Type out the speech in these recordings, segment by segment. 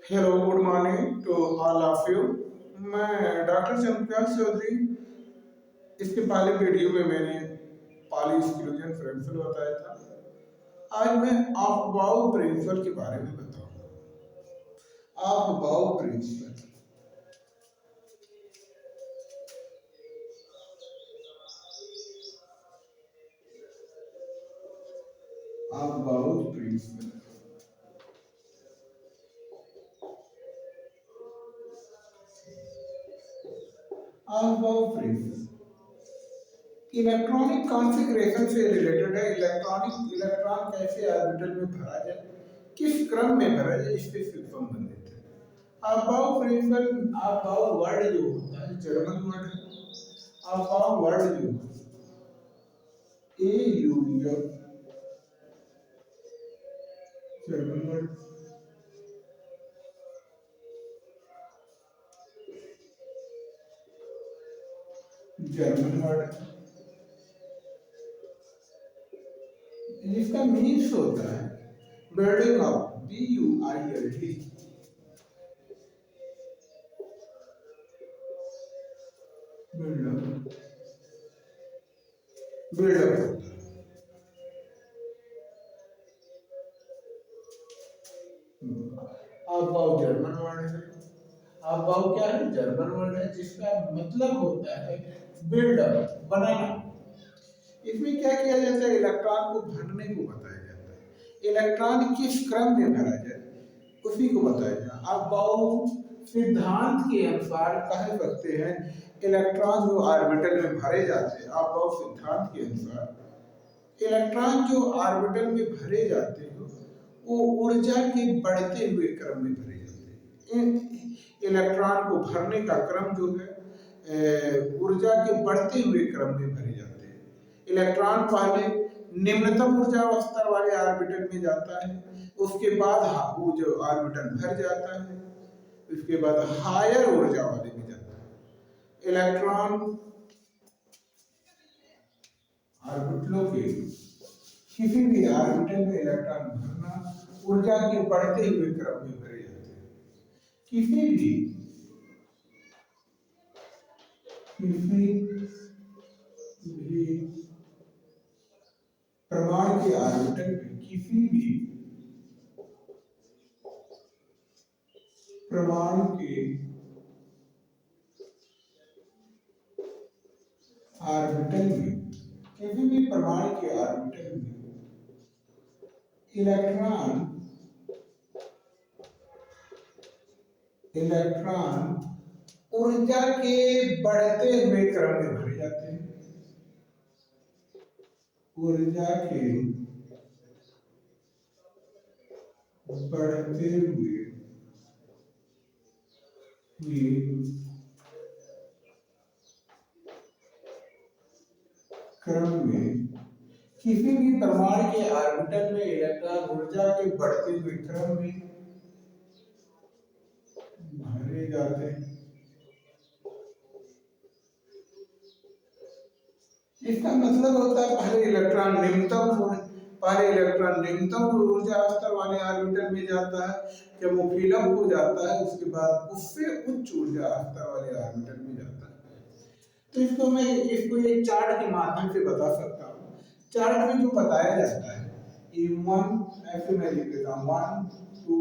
Hello, good morning to all of you. मैं doctor Chandrakant Chaudhary. इसके पहले वीडियो में मैंने पॉलीस्क्लोजन प्रिंसिपल बताया था। आज मैं अफबाउ प्रिंसिपल के बारे में बताऊंगा। Aufbau principle. Aufbau principle. Aufbau principle electronic configuration से रिलेटेड है। इलेक्ट्रॉन कैसे ऑर्बिटल में भरा जाए, किस क्रम में भरा जाए, इससे संबंधित है। Aufbau principle. अफबाउ वर्ड जो होता है जर्मन वर्ड है। अफबाउ वर्ड जो A U German word. German word जिसका मीन्स होता है building up. BUILD। Build up. Build up. Aufbau German word है। अबाउ क्या है? जर्मन वर्ड है जिसका मतलब होता है बिल्डअप, बनाना। इसमें क्या किया जाता है? इलेक्ट्रॉन को भरने को बताया जाता है। इलेक्ट्रॉन किस क्रम में भरा जाए उसी को बताया जाए। अब बाउ सिद्धांत के अनुसार कह सकते हैं इलेक्ट्रॉन जो ऑर्बिटल में भरे जाते हैं। अब बाउ सिद्धांत के अनुसार इलेक्ट्रॉन जो ऑर्बिटल में भरे जाते हैं वो ऊर्जा के बढ़ते हुए क्रम में भरे जाते हैं। इलेक्ट्रॉन को भरने का क्रम जो है ऊर्जा के बढ़ते हुए क्रम में भरे जाते हैं। इलेक्ट्रॉन पहले निम्नतम ऊर्जा स्तर वाले ऑर्बिटल में जाता है, उसके बाद वो जो ऑर्बिटल भर जाता है, उसके बाद हायर ऊर्जा वाले में जाता है। इलेक्ट्रॉन ऑर्बिटलों के किसी भी ऑर्बिटल में इलेक्ट्रॉन भरना ऊर्जा के बढ़ते हुए क्रम में भरे जाते हैं। किसी भी परमाणु के ऑर्बिटल में किसी भी परमाणु के ऑर्बिटल में किसी भी परमाणु के ऑर्बिटल में इलेक्ट्रॉन इलेक्ट्रॉन ऊर्जा के बढ़ते हुए क्रम में भरे जाते हैं। ऊर्जा के बढ़ते हुए क्रम में किसी भी परमाणु के ऑर्बिटल में इलेक्ट्रॉन ऊर्जा के बढ़ते हुए क्रम में भरे जाते हैं। इसका मतलब होता है पहले इलेक्ट्रॉन निम्नतम ऊर्जा स्तर वाले ऑर्बिटल में जाता है। जब वो फिलअप हो जाता है उसके बाद उससे उच्च ऊर्जा स्तर वाले ऑर्बिटल में जाता है। तो इसको एक चार्ट के माध्यम से बता सकता हूँ। चार्ट में जो बताया जाता है E1 ऐसे मैं लिख देता हूँ 1 2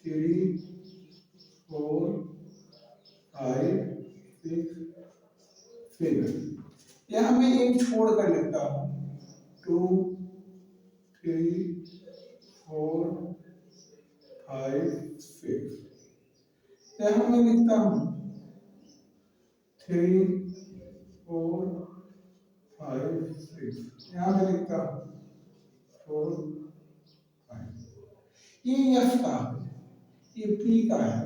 3 4 5 6 7। यहाँ मैं एक छोड़ कर लिखता हूँ 2 3 4 5 6। यहाँ मैं लिखता हूँ 3 4 5 6। यहाँ मैं लिखता हूँ 4 5। ये यस का है, ये पी का है,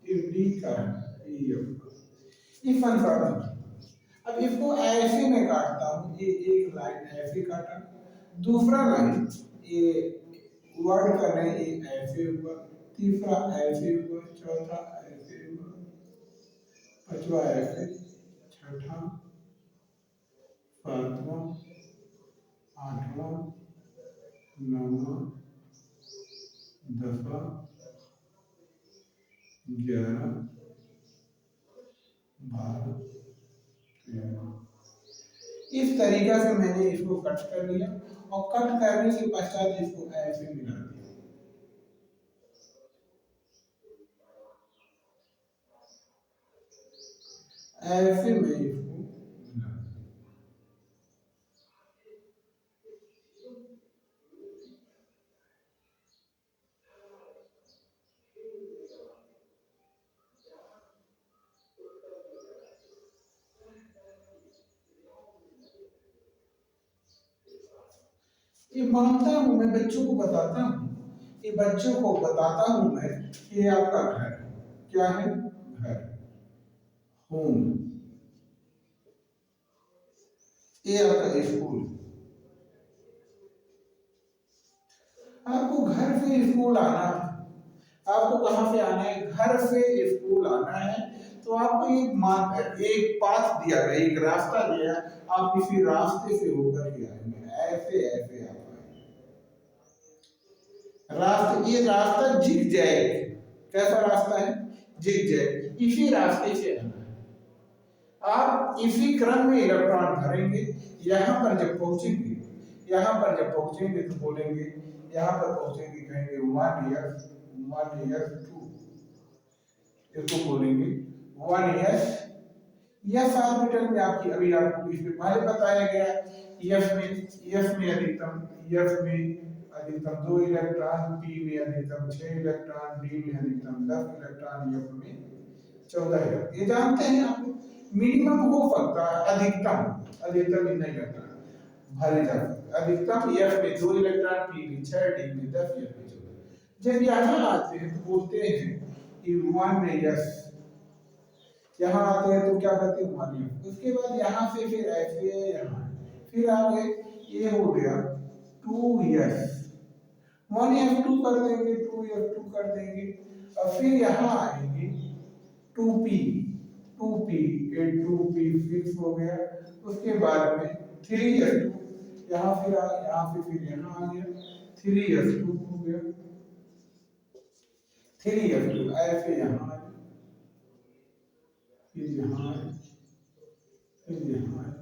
ये डी का है, ये एफ का। ये फंक्शन। अब इसको ऐसे में काटता हूँ। ये एक लाइन ऐसे काटा, दूसरा लाइन ये वर्ड का नहीं, ये ऐसे हुआ, तीसरा ऐसे हुआ, चौथा ऐसे हुआ, पांचवा ऐसे, छठा, सातवां, आठवां, नौवां, दसवां, 11 भाग 13। इस तरीका से मैंने इसको कट कर लिया और कट करने के पश्चात इसको ऐसे मिला दिया। ऐसे मैं इसको मिला दिया। ये मानता हूं, मैं बच्चों को बताता हूं, ये बच्चों को बताता हूं मैं कि ये आपका घर क्या है, घर, होम, ये आपका स्कूल। आपको घर से स्कूल आना है, आपको कहां से आना है, घर से स्कूल आना है। तो आपको एक पाथ दिया गया, एक रास्ता दिया, आप किसी रास्ते से होकर के आएंगे, ऐसे ऐसे आप रास्ता, ये रास्ता जिग जैग, कैसा रास्ता है, जिग जैग, इसी रास्ते से आना है। आप इसी क्रम में इलेक्ट्रॉन भरेंगे। यहाँ पर जब पहुंचेंगे, यहाँ पर जब पहुंचेंगे तो बोलेंगे, यहाँ पर पहुंचेंगे कहेंगे 1 ईयर 2, इसको बोलेंगे 1 ईयर। यस ऑर्बिटल में आपकी, अभी आपको इसमें पहले बताया गया, यस में अधिकतम 2 इलेक्ट्रॉन, पी में अधिकतम 6 इलेक्ट्रॉन, डी में अधिकतम 10 इलेक्ट्रॉन, एफ में 14 इलेक्ट्रॉन। ये जानते हैं आप, मिनिमम हो सकता है, अधिकतम इतना इलेक्ट्रॉन भरे जा सकते, अधिकतम एफ में 2 इलेक्ट्रॉन, पी में 6, डी में 10, एफ में 14। जब यहाँ आते हैं तो बोलते हैं कि 1 में यस, यहाँ आते हैं तो क्या करते हैं 1 ईयर। उसके बाद यहाँ से फिर ऐसे यहाँ, फिर आगे ये हो गया 2 ईयर्स, 1 ईयर 2 कर देंगे, 2 ईयर 2 कर देंगे, और फिर यहाँ आएंगे 2p, 2p, ये 2p फिक्स हो गया। उसके बाद में 3 ईयर 2, यहाँ फिर यहाँ से फिर यहाँ आ गया 3 ईयर 2 हो गया, 3 ईयर 2 ऐसे यहाँ आए, फिर यहाँ आए, फिर यहाँ आए।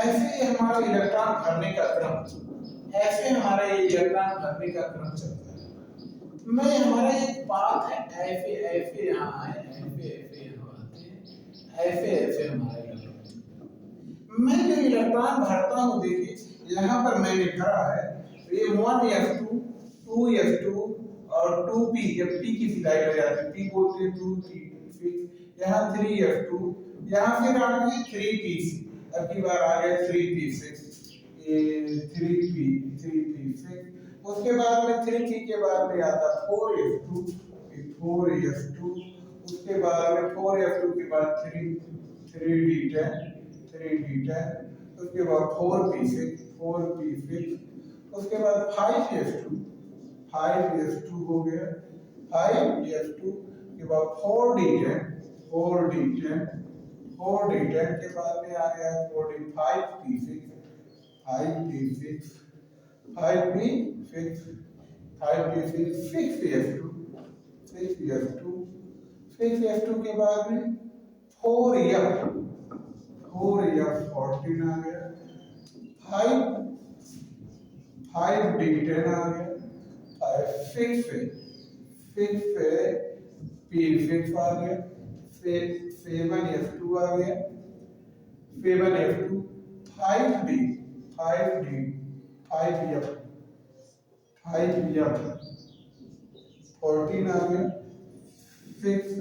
ऐसे हमारा इलेक्ट्रॉन भरने का क्रम, ऐसे हमारा ये इलेक्ट्रॉन भरने का क्रम चलता है। मैं हमारा एक पाथ है, ऐसे ऐसे यहाँ आए, ऐसे ऐसे यहाँ आते हैं, ऐसे ऐसे हमारा इलेक्ट्रॉन। मैं जो इलेक्ट्रॉन भरता हूँ, देखिए यहाँ पर मैंने भरा है, तो ये 1s2, 2s2 और 2p, जब p की सिलाई हो जाती है, p बोलते हैं 2p, यहाँ 3s2, यहाँ फिर आ गए 3p, अब की बार आ गए 3p6, ये 3p6। उसके बाद में 3p के बाद में आता 4s2, 4s2, उसके बाद में 4s2 के बाद 3d10, 3d10, उसके बाद 4p6, 4p6, उसके बाद 5s2, 5s2 हो गया, 5s2 के बाद 4d10, 4d10, 4d10 के बाद में आ गया 5p6, 5p6, 5p6, 5p6, 6s2, 6s2, 6s2 के बाद में 4f, 4f14 आ गया, 5d10 आ गया, 6 p6 आ गया, 7f2 आ गया, 7f2, 5d, 5f, 14 आ गया, 6d,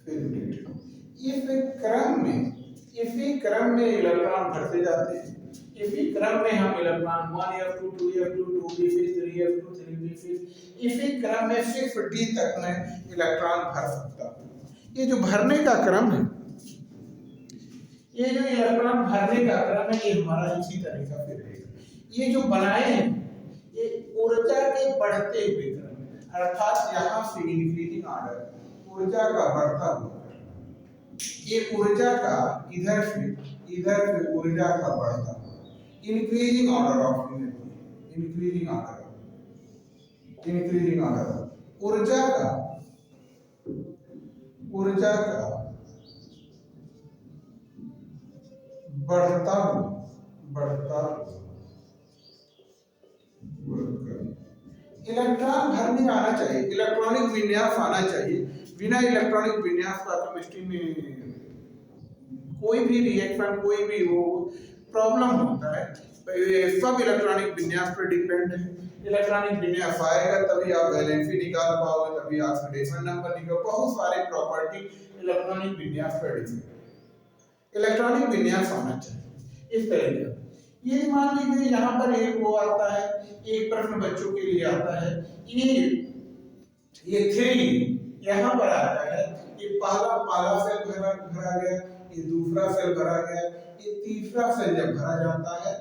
6d। इसी क्रम में इलेक्ट्रॉन भरते जाते हैं, इसी क्रम में हम electron 1f2 2f2 2p6 3f2 3p6 इसी क्रम में 6d तक में इलेक्ट्रॉन भर सकता हूं। ये जो भरने का क्रम है, ये जो इलेक्ट्रॉन भरने का क्रम है, ये हमारा इसी तरीका से रहेगा। ये जो बनाए हैं ये ऊर्जा के बढ़ते हुए क्रम, अर्थात यहाँ से इंक्रीजिंग ऑर्डर, ऊर्जा का बढ़ता हुआ, ये ऊर्जा का इधर से ऊर्जा का बढ़ता, increasing order of energy, increasing order ऊर्जा का बढ़ता इलेक्ट्रॉन भरने आना चाहिए, इलेक्ट्रॉनिक विन्यास आना चाहिए। बिना इलेक्ट्रॉनिक विन्यास का केमिस्ट्री में कोई भी रिएक्शन, कोई भी वो प्रॉब्लम होता है। सब इलेक्ट्रॉनिक विन्यास पर डिपेंड है। इलेक्ट्रॉनिक विन्यास आएगा तभी आप वैलेंसी निकाल पाओगे, तभी ऑक्सीडेशन नंबर निकाल, बहुत सारे प्रॉपर्टी इलेक्ट्रॉनिक विन्यास पर डिपेंड है। इलेक्ट्रॉनिक विन्यास आना चाहिए इस तरह का। ये मान लीजिए यहाँ पर एक वो आता है, एक प्रश्न बच्चों के लिए आता है, ये 3 यहाँ पर आता है, ये पहला सेल भरा गया, ये दूसरा सेल भरा गया, ये तीसरा सेल जब भरा जाता है,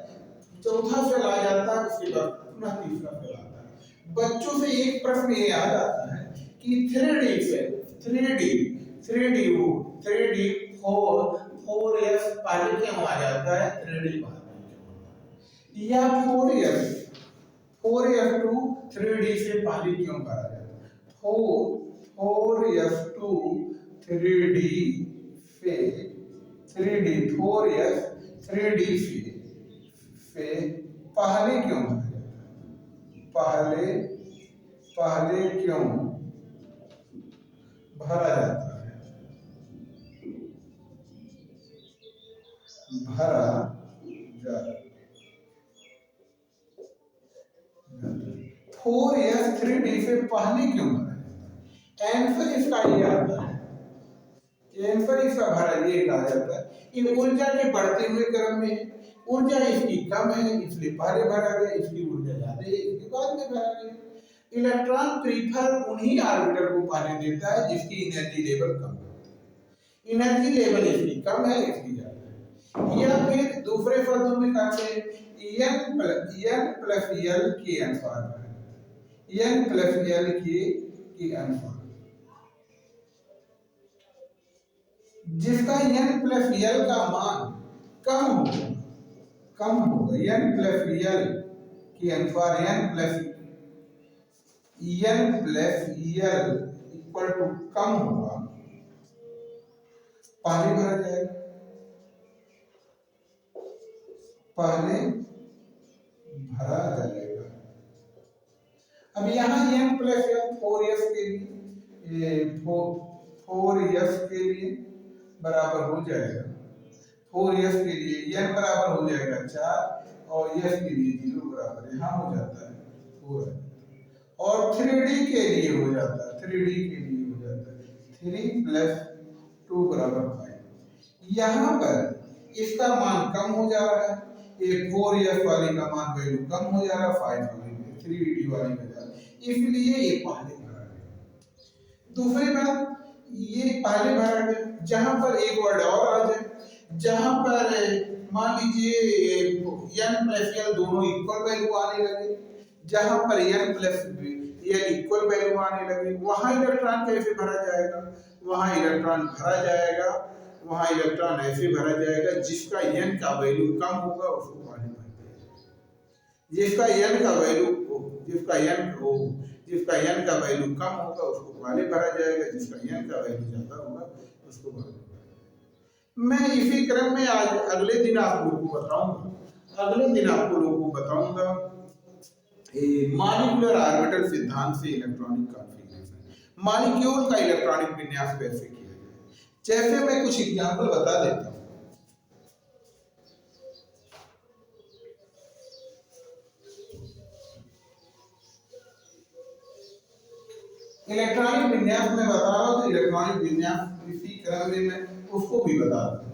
चौथा सेल आ जाता है, उसके बाद पुनः तीसरा सेल आता है। बच्चों से एक प्रश्न ये आ जाता है कि 3D सेल, 3D 4s पहले क्यों आ जाता है, 3D बाद में, या 4s2 3D से पहले क्यों भरा जाता है, 4s2 3D से 4s 3D से पहले क्यों भरा जाता है, पहले क्यों भरा जाता है, 4s 3D से पहले क्यों भरा जाता है। आंसर इसका ये आता है, आंसर इसका भरा ये कहा जाता है, ये ऊर्जा के बढ़ते हुए क्रम में है, ऊर्जा इसकी कम है इसलिए पहले भरा गया, इसकी ऊर्जा ज्यादा है इसके बाद में भरा गया। इलेक्ट्रॉन प्रीफर उन्हीं ऑर्बिटल को पहले देता है जिसकी एनर्जी लेवल कम है, एनर्जी लेवल इसकी कम है इसकी ज्यादा है। या फिर दूसरे शब्दों में कहते हैं n प्लस l के अनुसार है, n प्लस l के अनुसार, जिसका n प्लस l का मान कम होगा, n प्लस l के अनुसार, n plus l equal to कम होगा, पहले भरा जाएगा, पहले भरा जाएगा। अब यहाँ n प्लस l 4s के लिए, 4s के लिए बराबर हो जाएगा, 4s के लिए n बराबर हो जाएगा 4 और s के लिए 0 बराबर यहाँ हो जाता है 4, और 3D के लिए हो जाता है, 3D के लिए हो जाता है 3 प्लस 2 बराबर 5। यहाँ पर इसका मान कम हो जा रहा है, ये 4s वाली का मान वैल्यू कम हो जा रहा है 5 वाली में, 3D वाली का जा रहा है, इसलिए ये पहले भरा गया। दूसरी बात, ये पहले भरा गया, जहां पर एक वर्ड और आ जाए, जहां पर मान लीजिए n प्लस l दोनों इक्वल वैल्यू आने लगे, जहां पर n plus l equal value आने लगे, वहां इलेक्ट्रॉन कैसे भरा जाएगा, वहां इलेक्ट्रॉन भरा जाएगा, वहां इलेक्ट्रॉन ऐसे भरा जाएगा जिसका n का वैल्यू कम होगा उसको पहले भरा जाएगा, जिसका n का वैल्यू कम होगा उसको पहले भरा जाएगा, जिसका n का वैल्यू ज्यादा होगा उसको बाद में भरा जाएगा। मैं इसी क्रम में आज अगले दिन आप लोगों को बताऊंगा मॉलिक्यूलर ऑर्बिटल सिद्धांत से इलेक्ट्रॉनिक कॉन्फ़िगरेशन, मॉलिक्यूल का इलेक्ट्रॉनिक विन्यास कैसे किया जाए। जैसे मैं कुछ एग्जांपल बता देता हूँ। इलेक्ट्रॉनिक विन्यास में बता रहा हूँ, तो इलेक्ट्रॉनिक विन्यास इसी क्रम में मैं उसको भी बता दूँ।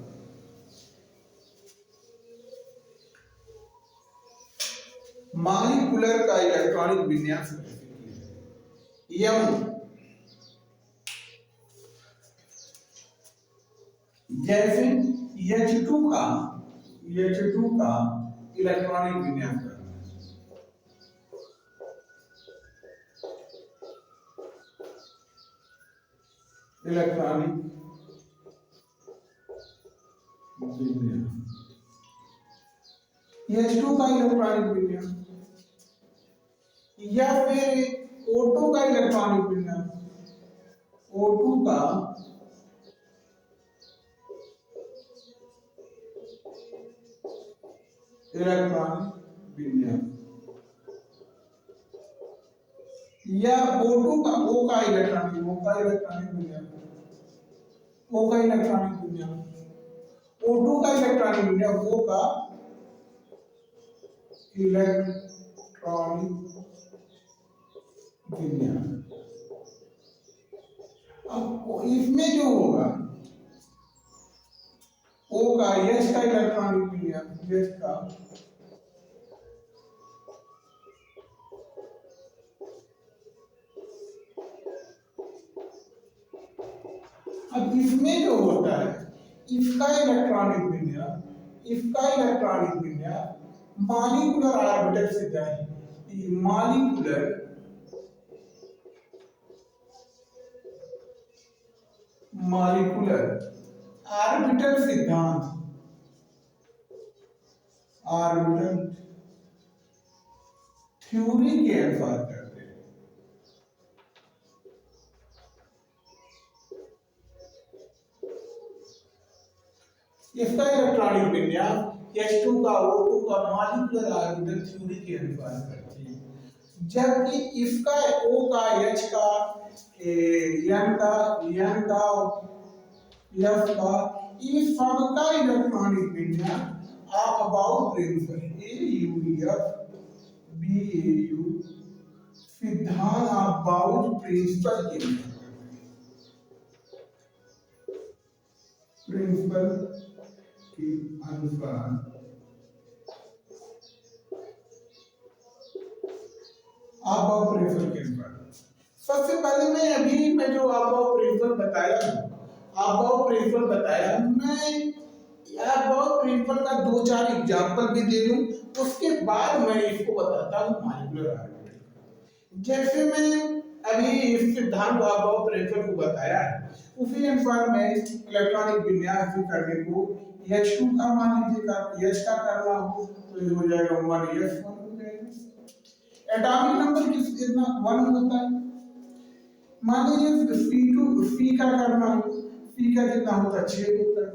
मॉलिक्यूलर का इलेक्ट्रॉनिक विन्यास यम, जैसे H2 का इलेक्ट्रॉनिक विन्यास करना है। इलेक्ट्रॉनिक विन्यास, H2 का इलेक्ट्रॉनिक विन्यास, या फिर O2 का इलेक्ट्रॉनिक विन्यास, O2 का इलेक्ट्रॉनिक विन्यास, या O2 का O का इलेक्ट्रॉनिक विन्यास, O का इलेक्ट्रॉनिक विन्यास, O2 का इलेक्ट्रॉनिक विन्यास, O का इलेक्ट्रॉनिक विन्यास। अब इसमें जो होगा O का H का इलेक्ट्रॉनिक विन्यास, H का अब इसमें जो होता है इसका इलेक्ट्रॉनिक विन्यास मॉलिक्यूलर ऑर्बिटल से जाए, मॉलिक्यूलर ऑर्बिटल सिद्धांत, ऑर्बिटल थ्योरी के अनुसार करते हैं। इसका इलेक्ट्रॉनिक विन्यास H2 का O2 का मॉलिक्यूलर ऑर्बिटल थ्योरी के अनुसार करते हैं, जबकि इसका O का H का N का F का इस सब का इलेक्ट्रॉनिक विन्यास aufbau principle AUDF BAU सिद्धांत अबाउट प्रिंसिपल के अनुसार अबाउट प्रिंसिपल के अनुसार। सबसे पहले मैं जो अबाउट प्रिंसिपल बताया, मैं अबाउट प्रिंसिपल का 2-4 एग्जांपल भी दे दूं, उसके बाद मैं इसको बताता हूँ मॉलिक्यूलर ऑर्बिटल। जैसे मैं अभी इस सिद्धांत को अबाउट प्रिंसिपल को बताया है, उसी अनुसार मैं इलेक्ट्रॉनिक विन्यास करने को H2 का मान लीजिए H का करना हो तो ये हो जाएगा 1S1 हो जाएगा। एटॉमिक नंबर कितना 1 होता है। मान लीजिए C का करना हो, C का कितना होता है 6 होता है।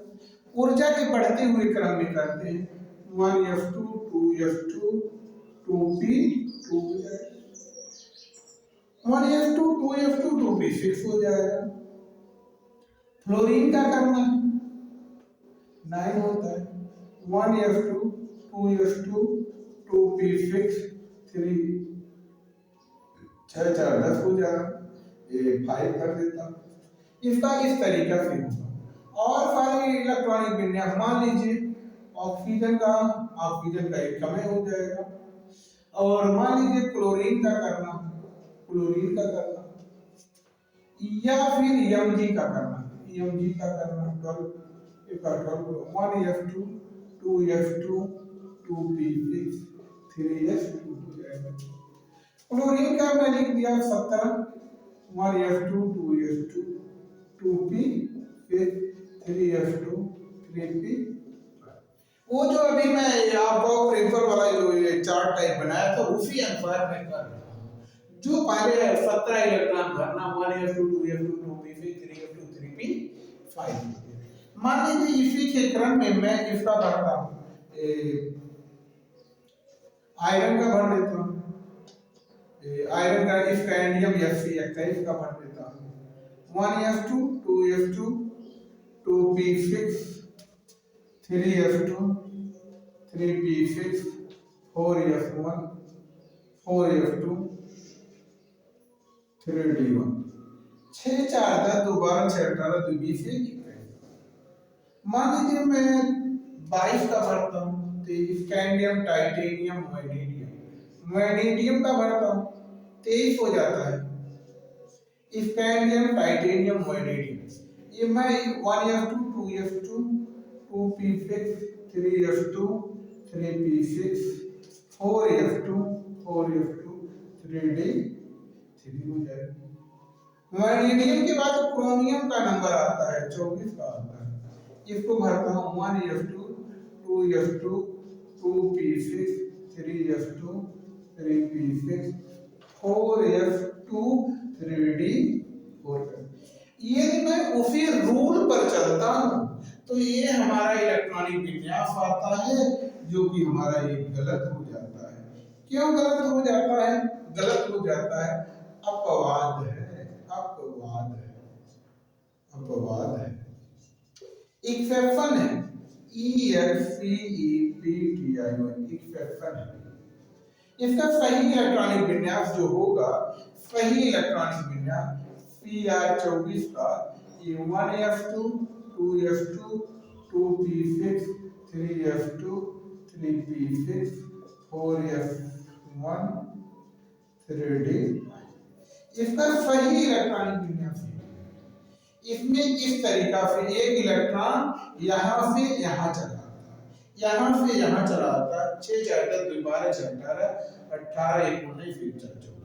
ऊर्जा के बढ़ते हुए क्रम में करते हैं 1s2 2s2 2p 2 हो जाएगा, 1s2 2s2 2p 6 हो जाएगा। फ्लोरीन का करना 9 होता है 1s2 2s2 2p6 3 6 4 10 हो जाएगा, ये 5 कर देता हूँ। इसका इस तरीका से होगा। और सारे इलेक्ट्रॉनिक विन्यास मान लीजिए ऑक्सीजन का एक कम हो जाएगा, और मान लीजिए क्लोरीन का करना या फिर Mg का करना 12 1s2 2s2 2p6 3s2 हो जाएगा। क्लोरीन का मैं लिख दिया 17 1s2 2s2 2p 3s2 3p। वो जो अभी मैं आपको प्रिंसिपल वाला जो ये चार्ट टाइप बनाया था उसी अनुसार मैं कर रहा हूँ। जो पहले 17 इलेक्ट्रॉन भरना 1s2 2s2 2p 3s2 3p 5। मान लीजिए इसी के क्रम में मैं इसका भरता हूँ, आयरन का भर देता हूँ, आयरन का स्कैंडियम Fe21 का भर देता हूँ 1s2 2s2 2p6 3s2 3p6 4s1 4s2 3d1 6 4 10 2 12 6 18 2 20 21। मान लीजिए मैं 22 का भरता हूँ तो स्कैंडियम टाइटेनियम वाइडेनियम वैनेडियम का भरता हूँ 23 हो जाता है। स्कैंडियम, टाइटेनियम, वैनेडियम ये मैं 1s2 2s2 2p6 3s2 3p6 4s2 4s2 3d3 हो जाएगा। वैनेडियम के बाद क्रोमियम का नंबर आता है 24 का आता है। इसको भरता हूँ 1s2 2s2 2p6 3s2 3p6 4s2 3d4। यदि मैं उसी रूल पर चलता हूँ तो ये हमारा इलेक्ट्रॉनिक विन्यास आता है, जो कि हमारा ये गलत हो जाता है। क्यों गलत हो जाता है? गलत हो जाता है, अपवाद है, अपवाद है, अपवाद है, एक्सेप्शन है, EXCEPTION एक्सेप्शन है। इसका सही इलेक्ट्रॉनिक विन्यास जो होगा, सही इलेक्ट्रॉनिक विन्यास PR24 का ये 1s2 2s2 2p6 3s2 3p6 4s1 3d इसका सही इलेक्ट्रॉनिक विन्यास है। इसमें इस तरीका से एक इलेक्ट्रॉन यहाँ से यहाँ चला आता है, यहाँ से यहाँ चला आता है, 6 4 10 12 18 18 19 24।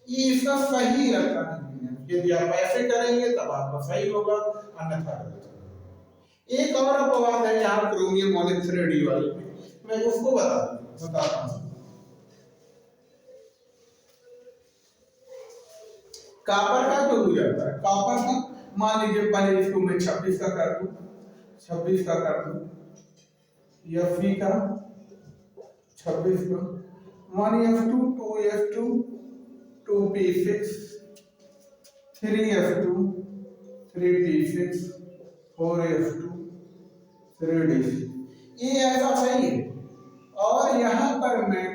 ये इसका सही इलेक्ट्रॉनिक विन्यास। यदि आप ऐसे करेंगे तब आपका सही होगा, अन्यथा गलत होगा। एक और अपवाद है यहाँ क्रोमियम वाले 3d वाले में, मैं उसको बताता हूँ। कॉपर का जो हो जाता है, कॉपर का मान लीजिए पहले इसको मैं 26 का कर दूं, 26 का कर दूं, Fe का 26 का 1s2 2s2 2p6 3s2 3p6 4s2 3d6 ये ऐसा सही है। और यहाँ पर मैं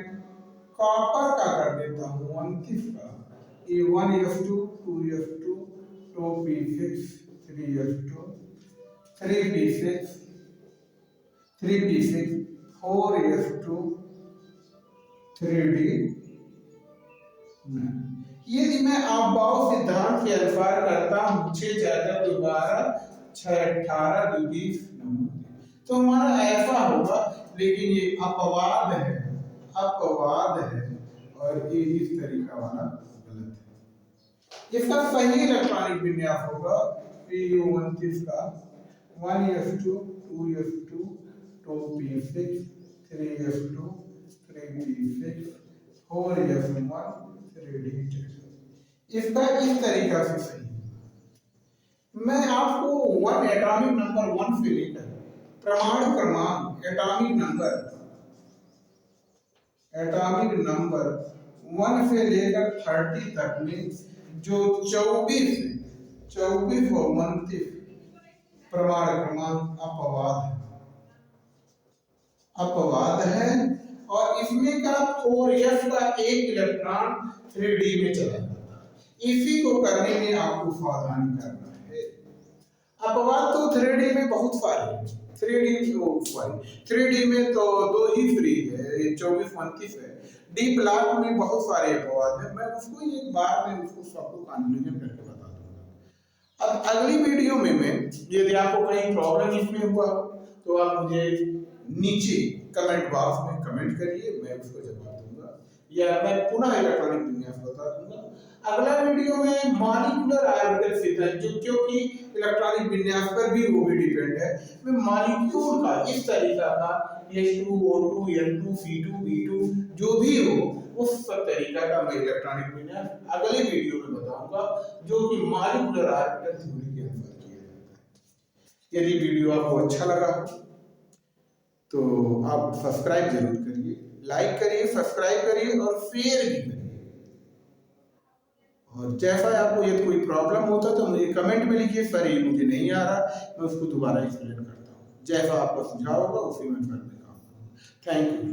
कॉपर का कर देता हूँ 29 का, ये 1s2 2s2 2p6 3s2 3p6 3p6 4s2 3d। यदि मैं अबॉव सिद्धांत के अनुसार करता हूँ 6 4 12 6 18 2 20 तो हमारा ऐसा होगा, लेकिन ये अपवाद है, अपवाद है और ये इस तरीका वाला गलत है। इसका सही इलेक्ट्रॉनिक विन्यास होगा PU29 का 1s2 2s2 2p6 3s2 3p6 4s1 3d। इसका इस तरीका से सही। मैं आपको 1 एटॉमिक नंबर 1 से लेकर परमाणु क्रमांक एटॉमिक नंबर 1 से लेकर 30 तक में जो 24 और 29 परमाणु क्रमांक अपवाद है और इसमें का 4s का एक इलेक्ट्रॉन 3d में चला जाता है। इसी को करने में आपको सावधानी करना है। अपवाद तो 3d में बहुत सारे हैं, 3d में तो 2 ही फ्री है, 24 29 है। डी ब्लॉक में बहुत सारे अपवाद हैं, मैं उसको एक बार में उसको सबको कन्क्लूजन करके बता दूंगा। अब अगली वीडियो में मैं, यदि आपको कहीं प्रॉब्लम इसमें हुआ तो आप मुझे नीचे कमेंट बॉक्स में कमेंट करिए, मैं उसको जवाब दूंगा या मैं पुनः इलेक्ट्रॉनिक विन्यास बता दूंगा। अगला वीडियो में मॉलिक्यूलर ऑर्बिटल सिद्धांत, जो क्योंकि इलेक्ट्रॉनिक विन्यास पर भी वो भी डिपेंड है, मैं मॉलिक्यूल का इस तरीका का H2 O2 N2 C2 B2 जो भी हो उस तरीका का मैं इलेक्ट्रॉनिक विन्यास अगले वीडियो में बताऊंगा, जो कि मॉलिक्यूलर ऑर्बिटल थ्योरी के अनुसार किया जाता है। यदि वीडियो आपको अच्छा लगा तो आप सब्सक्राइब जरूर करिए, लाइक करिए, सब्सक्राइब करिए और शेयर भी करिए। और जैसा आपको यदि कोई प्रॉब्लम होता तो मुझे कमेंट में लिखिए, सर ये मुझे नहीं आ रहा, मैं उसको दोबारा एक्सप्लेन करता हूँ। जैसा आपका सुझाव होगा उसी में करने का। Thank you.